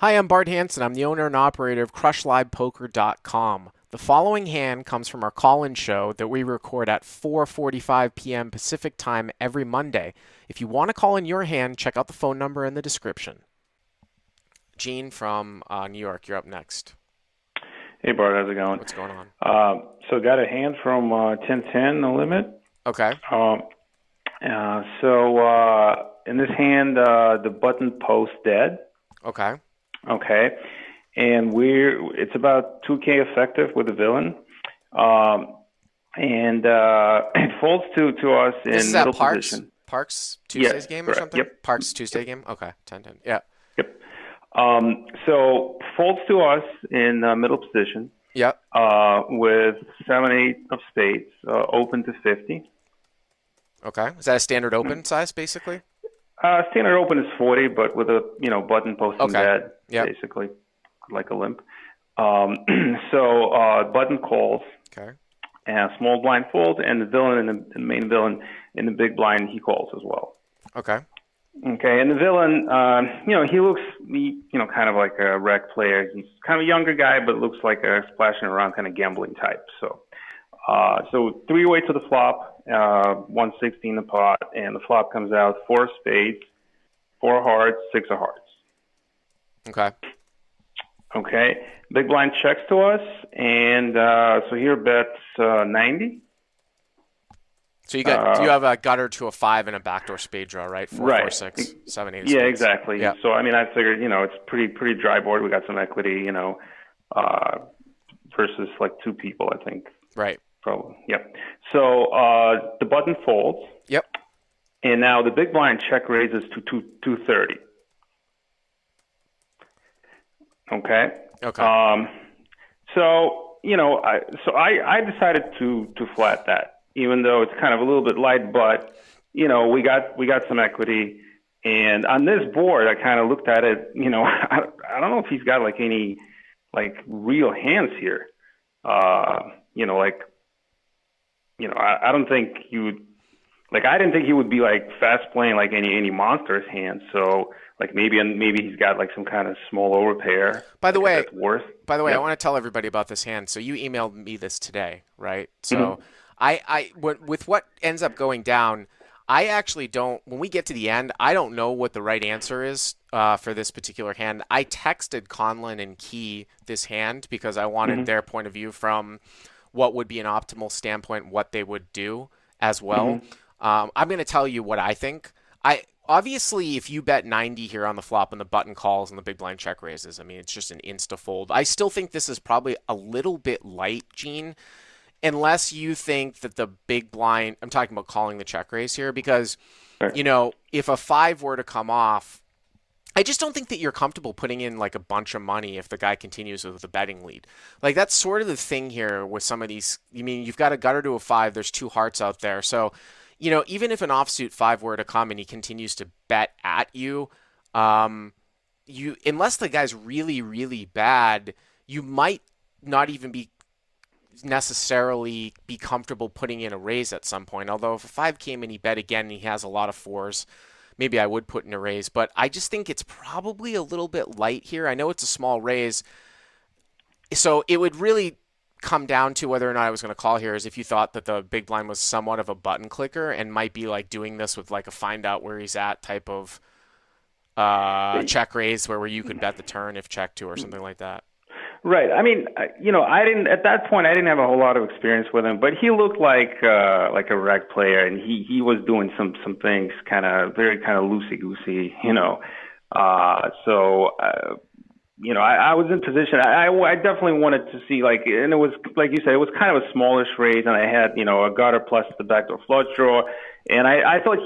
Hi, I'm Bart Hanson. I'm the owner and operator of CrushLivePoker.com. The following hand comes from our call-in show that we record at 4:45 p.m. Pacific Time every Monday. If you want to call in your hand, check out the phone number in the description. Gene from New York, you're up next. Hey Bart, how's it going? What's going on? So got a hand from 10-10, no limit. Okay. In this hand, the button post dead. Okay. Okay, and it's about 2K effective with the villain, and it folds to us in This is middle at Parks? position. Parks Tuesday's game or correct. something? Yep. Parks Tuesday game? Okay, 10-10. Yeah. Yep. So folds to us in middle position. Yep. With 7-8 of spades, open to 50. Okay. Is that a standard open size, basically? Standard open is 40, but with a button posting dead, basically like a limp. Button calls. Okay. And small blind folds, and the villain and the main villain in the big blind he calls as well. Okay. Okay, and the villain, he looks kind of like a rec player. He's kind of a younger guy, but looks like a splashing around kind of gambling type. So 3-way to the flop. 116 the pot, and the flop comes out 4 spades, 4 hearts, 6 of hearts. Okay. Okay. Big blind checks to us, and so here bets 90. So you have a gutter to a 5 and a backdoor spade draw, right? 4, right. 4, 6, 7, 8. Yeah, spades. exactly. Yeah. So I figured it's pretty dry board. We got some equity, versus like 2 people, I think. Right. Probably. Yep. So the button folds. Yep. And now the big blind check raises to 230. Okay. Okay. I decided to flat that, even though it's kind of a little bit light, but we got some equity. And on this board, I kind of looked at it. I don't know if he's got like any like real hands here. I don't think he would, I didn't think he would be like fast playing like any monstrous hand. So like maybe he's got like some kind of small overpair. By the way, that's worth. Yep. I want to tell everybody about this hand. So you emailed me this today, right? So with what ends up going down, I actually don't. When we get to the end, I don't know what the right answer is for this particular hand. I texted Conlon and Key this hand because I wanted their point of view from what would be an optimal standpoint, what they would do as well. I'm going to tell you what I think. Obviously, if you bet 90 here on the flop and the button calls and the big blind check raises, it's just an insta fold. I still think this is probably a little bit light, Gene, unless you think that the big blind, I'm talking about calling the check raise here, because, if a 5 were to come off, I just don't think that you're comfortable putting in like a bunch of money if the guy continues with the betting lead. Like that's sort of the thing here with some of these. You've got a gutter to a 5. There's 2 hearts out there. So, even if an offsuit 5 were to come and he continues to bet at you, unless the guy's really, really bad, you might not even be necessarily be comfortable putting in a raise at some point. Although if a 5 came and he bet again and he has a lot of 4s, maybe I would put in a raise, but I just think it's probably a little bit light here. I know it's a small raise, so it would really come down to whether or not I was going to call here is if you thought that the big blind was somewhat of a button clicker and might be like doing this with like a find out where he's at type of check raise where you could bet the turn if check to or something like that. Right. I didn't at that point. I didn't have a whole lot of experience with him, but he looked like a rec player, and he was doing some things very loosey goosey, I was in position. I definitely wanted to see and it was like you said, it was kind of a smallish raise, and I had a gutter plus the backdoor flush draw, and I thought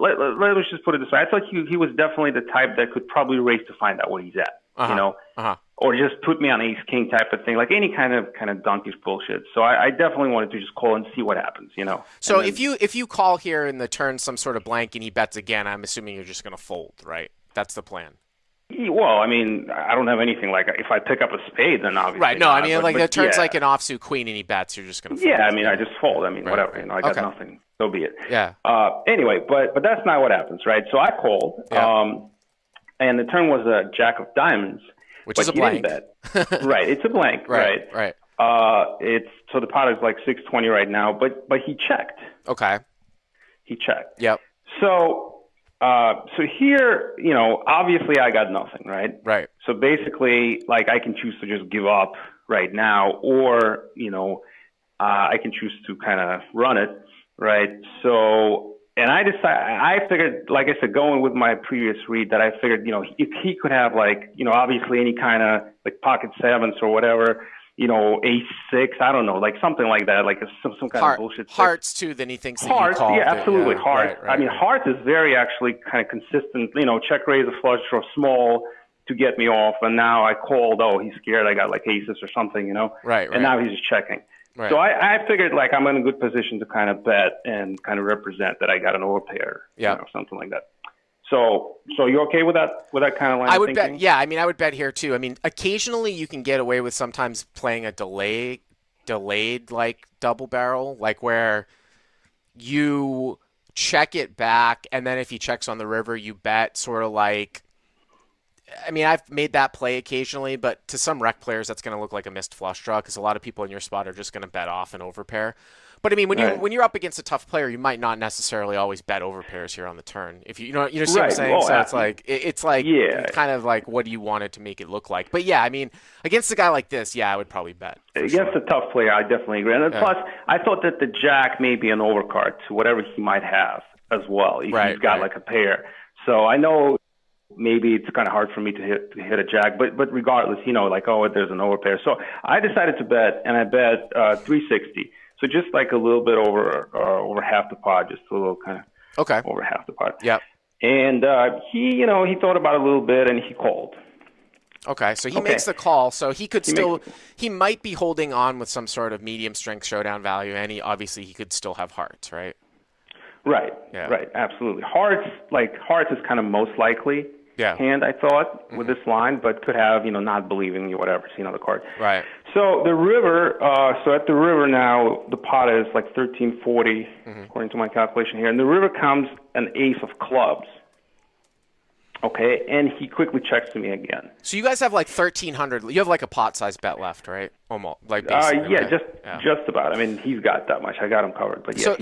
let's just put it this way. I thought he was definitely the type that could probably raise to find out where he's at, or just put me on ace king type of thing, like any kind of donkish bullshit. So I definitely wanted to just call and see what happens, So then, if you call here and the turn some sort of blank and he bets again, I'm assuming you're just going to fold, right? That's the plan. Well, I don't have anything like if I pick up a spade, then obviously. Right. No, the turn's like an offsuit queen and he bets, you're just going to fold. Yeah, I just fold. Whatever. Right. I got nothing. So be it. Yeah. Anyway, but that's not what happens, right? So I called. Yeah. and the turn was a jack of diamonds, Which is but a he didn't blank. bet. Right, it's a blank, Right, right? right. It's so the pot is like 620 right now, but he checked. Okay. He checked. Yep. So so here, obviously I got nothing, right? Right. So basically, like I can choose to just give up right now, or I can choose to kind of run it, right? So, and I figured, like I said, going with my previous read, that I figured, if he could have like, obviously any kind of like pocket sevens or whatever, ace six, I don't know, like something like that, like some kind of bullshit six. Hearts too. Then he thinks that you Hearts, called yeah, it. absolutely. Yeah. Hearts. Right, right, I mean, right. hearts is very actually kind of consistent. Check raise a flush draw small to get me off, and now I called. Oh, he's scared. I got like aces or something, Right, right. And now he's just checking. Right. So I figured like I'm in a good position to kind of bet and kind of represent that I got an overpair, Yeah. something like that. So you okay with that? With that kind of line I of would thinking? bet. Yeah, I mean, I would bet here too. I mean, occasionally you can get away with sometimes playing a delayed like double barrel, like where you check it back, and then if he checks on the river, you bet sort of like. I mean, I've made that play occasionally, but to some rec players, that's going to look like a missed flush draw because a lot of people in your spot are just going to bet off an overpair. But I mean, when you're up against a tough player, you might not necessarily always bet overpairs here on the turn. If you know see what I'm saying. Well, so it's like yeah. kind of like what do you want it to make it look like. But yeah, I mean, against a guy like this, yeah, I would probably bet. Against a tough player, I definitely agree. And plus, I thought that the jack may be an overcard to whatever he might have as well. If he's got like a pair. So I know maybe it's kind of hard for me to hit a jack, but regardless, like, oh, there's an overpair. So I decided to bet, and I bet 360. So just like a little bit over half the pot, just a little kind of over half the pot. Yep. And he thought about it a little bit, and he called. Okay, so he makes the call. So he could he might be holding on with some sort of medium strength showdown value, and obviously he could still have hearts, right? Right. Yeah. Right. Absolutely. Hearts is kind of most likely hand, I thought, with this line, but could have, not believing you, whatever, the card. Right. So the river, so at the river now, the pot is like 1340, according to my calculation here. And the river comes an ace of clubs. Okay, and he quickly checks to me again. So you guys have like 1,300. You have like a pot-sized bet left, right? Almost, like basically. Yeah, just about. I mean, he's got that much. I got him covered. But yeah,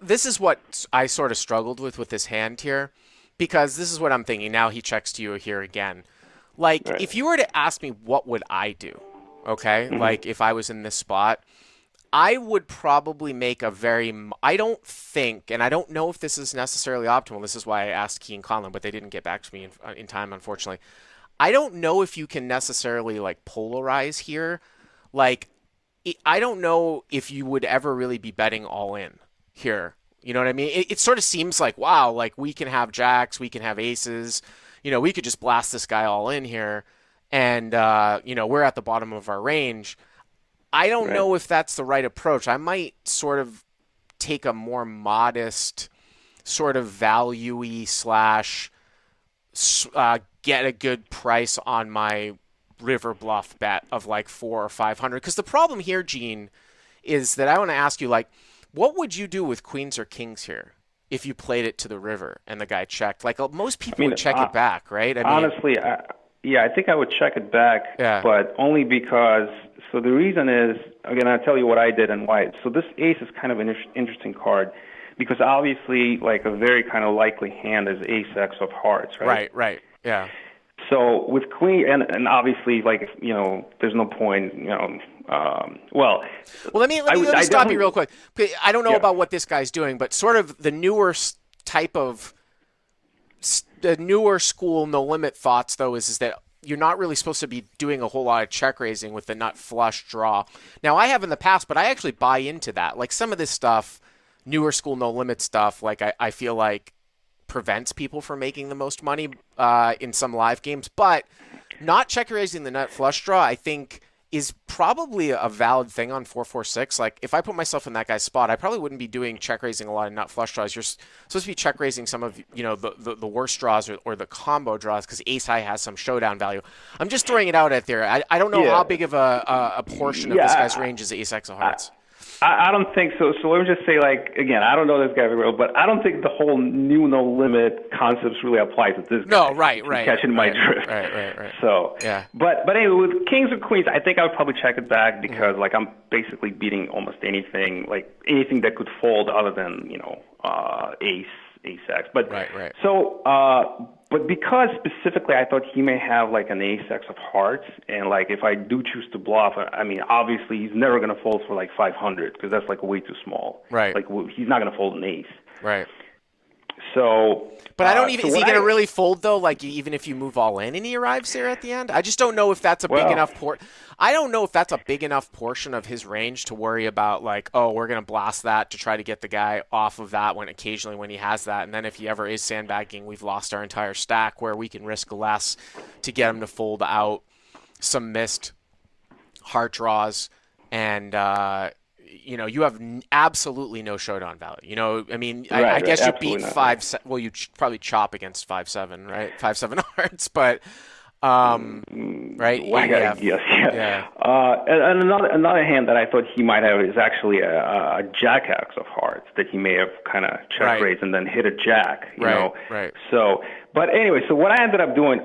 this is what I sort of struggled with this hand here, because this is what I'm thinking. Now he checks to you here again. Like, if you were to ask me what would I do, okay? Like, if I was in this spot, I would probably make I don't think, and I don't know if this is necessarily optimal. This is why I asked Key and Conlon, but they didn't get back to me in time, unfortunately. I don't know if you can necessarily, like, polarize here. Like, I don't know if you would ever really be betting all in here. You know what I mean? It sort of seems like, wow, like we can have jacks, we can have aces. We could just blast this guy all in here, and, we're at the bottom of our range. I don't know if that's the right approach. I might sort of take a more modest sort of value-y / get a good price on my river bluff bet of like 400 or 500. Because the problem here, Gene, is that I want to ask you, like, what would you do with queens or kings here if you played it to the river and the guy checked? Like, most people would check it back, right? Honestly, I think I would check it back, but only because. So the reason is, again, I'll tell you what I did and why. So this ace is kind of an interesting card because obviously, like, a very kind of likely hand is ace-x of hearts, right? Right, yeah. So with queen, and obviously, like, there's no point, well, let me stop you real quick. I don't know about what this guy's doing, but sort of the newer type of, the newer school no limit thoughts, though, is that you're not really supposed to be doing a whole lot of check raising with the nut flush draw. Now, I have in the past, but I actually buy into that. Like, some of this stuff, newer school no limit stuff, like I feel like prevents people from making the most money in some live games. But not check raising the nut flush draw, I think, is probably a valid thing on 446. Like, if I put myself in that guy's spot, I probably wouldn't be doing check raising a lot of nut flush draws. You're supposed to be check raising some of the worst draws or the combo draws because ace high has some showdown value. I'm just throwing it out there. I don't know how big of a portion of this guy's range is ace x of hearts. I don't think so. So let me just say, like, again, I don't know this guy very well, but I don't think the whole new no limit concepts really apply to this guy. No, right, If you're right, catching my right, drift. right. So, Yeah. but anyway, with kings or queens, I think I would probably check it back Hmm. because, like, I'm basically beating almost anything, like anything that could fold other than, ace X. But Right. so, but because specifically I thought he may have like an ace X of hearts, and like if I do choose to bluff, I mean, obviously he's never going to fold for like 500 because that's like way too small. Right. Like he's not going to fold an ace. Right. So, But I don't even. so Is he what going to really fold though? Like even if you move all in and he arrives there at the end, I just don't know if that's a big well, enough I don't know if that's a big enough portion of his range to worry about. Like, oh, we're going to blast that to try to get the guy off of that when occasionally when he has that, and then if he ever is sandbagging, we've lost our entire stack where we can risk less to get him to fold out some missed heart draws and. You have absolutely no showdown value. I mean, I right, guess you beat absolutely not. five. Well, you probably chop against 5-7, right? 5-7 hearts, but right? Well, Yeah, yes, yeah. yeah, And another hand that I thought he might have is actually a jack X of hearts that he may have kind of check Right. raised and then hit a jack, you Right, know. right. So, but anyway, so what I ended up doing,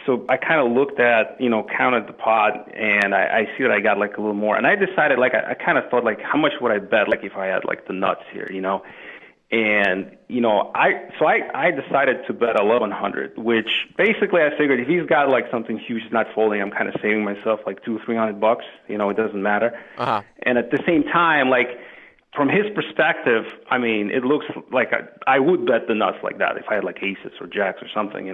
so I kind of looked at, counted the pot, and I see that I got like a little more, and I decided like I kind of thought like how much would I bet like if I had like the nuts here, And I decided to bet 1,100, which basically I figured if he's got like something huge not folding, I'm kind of saving myself like $200-300. It doesn't matter. Uh-huh. And at the same time, like from his perspective, I mean, it looks like I would bet the nuts like that if I had like aces or jacks or something,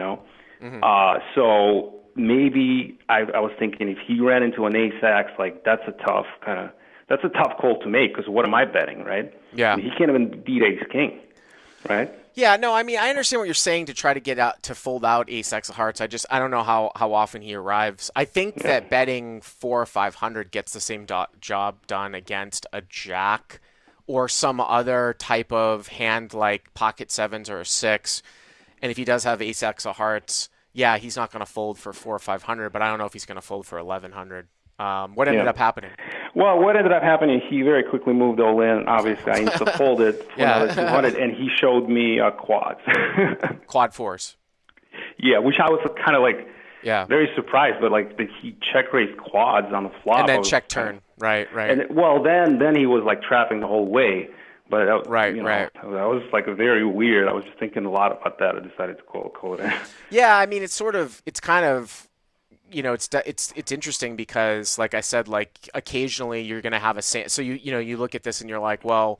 Mm-hmm. So maybe I was thinking if he ran into an ace X, like that's a tough call to make because what am I betting, right? Yeah. I mean, he can't even beat ace king, right? Yeah, no, I mean, I understand what you're saying to try to get out to fold out ace X of hearts. I don't know how often he arrives. I think that betting 400 or 500 gets the same job done against a jack or some other type of hand like pocket sevens or a six. And if he does have ace X of hearts, yeah, he's not going to fold for 400 or 500, but I don't know if he's going to fold for 1,100. What ended up happening? Well, what ended up happening, he very quickly moved all in. Obviously, I insta-folded for another 200, and he showed me quads. Quad fours. Yeah, which I was kind of like Yeah. very surprised, but like that he check-raised quads on the flop. And then check turn. Right. And well, then he was like trapping the whole way. But Right. that was like very weird. I was just thinking a lot about that. I decided to call it in. Yeah, I mean, it's kind of, it's interesting because, like I said, like occasionally you're going to have so you look at this and you're like, well,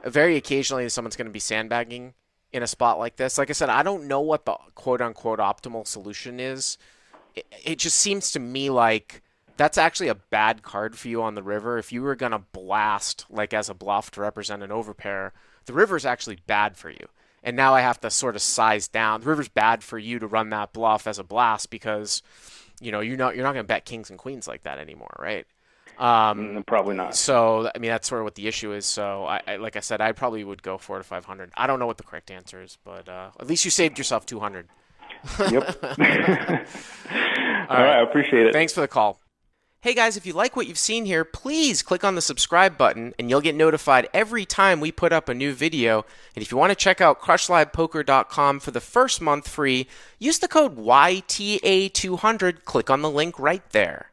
very occasionally someone's going to be sandbagging in a spot like this. Like I said, I don't know what the quote unquote optimal solution is. It just seems to me like that's actually a bad card for you on the river. If you were going to blast like as a bluff to represent an overpair, the river is actually bad for you. And now I have to sort of size down. The river's bad for you to run that bluff as a blast because you're not going to bet kings and queens like that anymore, right? Probably not. So I mean that's sort of what the issue is. So I like I said, I probably would go 400 to 500. I don't know what the correct answer is, but at least you saved yourself 200. Yep. All right, I appreciate it. Thanks for the call. Hey guys, if you like what you've seen here, please click on the subscribe button and you'll get notified every time we put up a new video. And if you want to check out crushlivepoker.com for the first month free, use the code YTA200. Click on the link right there.